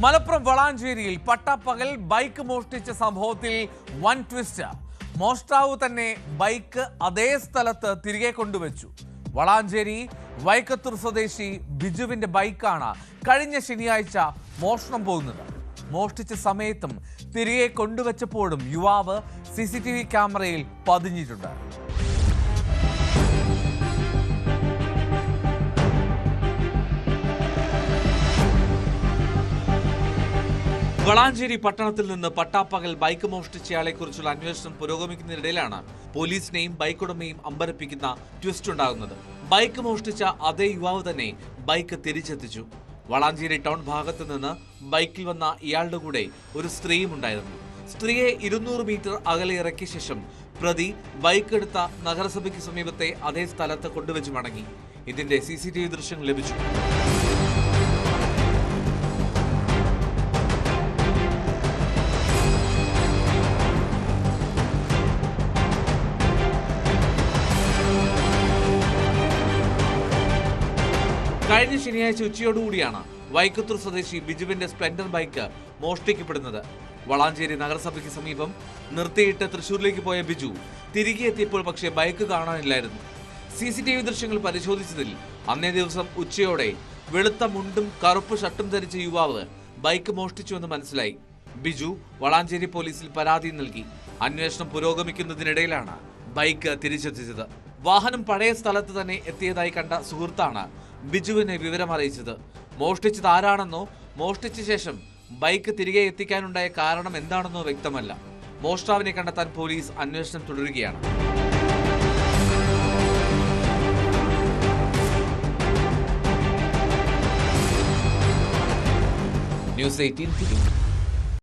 മലപ്പുറം വളാഞ്ചേരിയിൽ പട്ടാപ്പകൽ ബൈക്ക് മോഷ്ടിച്ച സംഭവത്തിൽ വൻ ട്വിസ്റ്റ്. മോഷ്ടാവ് തന്നെ ബൈക്ക് അതേ സ്ഥലത്ത് തിരികെ കൊണ്ടുവച്ചു. വളാഞ്ചേരി വൈക്കത്തൂർ സ്വദേശി ബിജുവിന്റെ ബൈക്കാണ് കഴിഞ്ഞ ശനിയാഴ്ച മോഷണം പോകുന്നത്. മോഷ്ടിച്ച സമയത്തും തിരികെ കൊണ്ടുവച്ചപ്പോഴും യുവാവ് CCTV ക്യാമറയിൽ പതിഞ്ഞിട്ടുണ്ട്. വളാഞ്ചേരി പട്ടണത്തിൽ നിന്ന് പട്ടാപ്പകൽ ബൈക്ക് മോഷ്ടിച്ചയാളെ കുറിച്ചുള്ള അന്വേഷണം പുരോഗമിക്കുന്നതിനിടയിലാണ് പോലീസിനെയും ബൈക്ക് ഉടമയും അമ്പരപ്പിക്കുന്ന ട്വിസ്റ്റ് ഉണ്ടാകുന്നത്. ബൈക്ക് മോഷ്ടിച്ച അതേ യുവാവ് തന്നെ ബൈക്ക് തിരിച്ചെത്തിച്ചു. വളാഞ്ചേരി ടൗൺ ഭാഗത്ത് നിന്ന് ബൈക്കിൽ വന്ന ഇയാളുടെ കൂടെ ഒരു സ്ത്രീയും ഉണ്ടായിരുന്നു. സ്ത്രീയെ 200 മീറ്റർ അകലെ ഇറക്കിയ ശേഷം പ്രതി ബൈക്ക് എടുത്ത നഗരസഭയ്ക്ക് സമീപത്തെ അതേ സ്ഥലത്ത് കൊണ്ടുവച്ച് മടങ്ങി. ഇതിന്റെ CCTV ദൃശ്യങ്ങൾ ലഭിച്ചു. കഴിഞ്ഞ ശനിയാഴ്ച ഉച്ചയോടുകൂടിയാണ് വൈക്കത്തൂർ സ്വദേശി ബിജുവിന്റെ സ്പ്ലെൻഡർ ബൈക്ക് മോഷ്ടിക്കപ്പെടുന്നത്. വളാഞ്ചേരി നഗരസഭയ്ക്ക് സമീപം നിർത്തിയിട്ട് തൃശൂരിലേക്ക് പോയ ബിജു തിരികെ എത്തിയപ്പോൾ പക്ഷേ ബൈക്ക് കാണാനില്ലായിരുന്നു. CCTV ദൃശ്യങ്ങൾ പരിശോധിച്ചതിൽ അന്നേ ദിവസം ഉച്ചയോടെ വെളുത്ത മുണ്ടും കറുപ്പ് ഷർട്ടും ധരിച്ച യുവാവ് ബൈക്ക് മോഷ്ടിച്ചുവെന്ന് മനസ്സിലായി. ബിജു വളാഞ്ചേരി പോലീസിൽ പരാതി നൽകി. അന്വേഷണം പുരോഗമിക്കുന്നതിനിടയിലാണ് ബൈക്ക് തിരിച്ചെത്തിച്ചത്. വാഹനം പഴയ സ്ഥലത്ത് തന്നെ എത്തിയതായി കണ്ട സുഹൃത്താണ് ബിജുവിനെ വിവരം അറിയിച്ചത്. മോഷ്ടിച്ചത് ആരാണെന്നോ മോഷ്ടിച്ച ശേഷം ബൈക്ക് തിരികെ എത്തിക്കാനുണ്ടായ കാരണം എന്താണെന്നോ വ്യക്തമല്ല. മോഷ്ടാവിനെ കണ്ടെത്താൻ പോലീസ് അന്വേഷണം തുടരുകയാണ്. News 18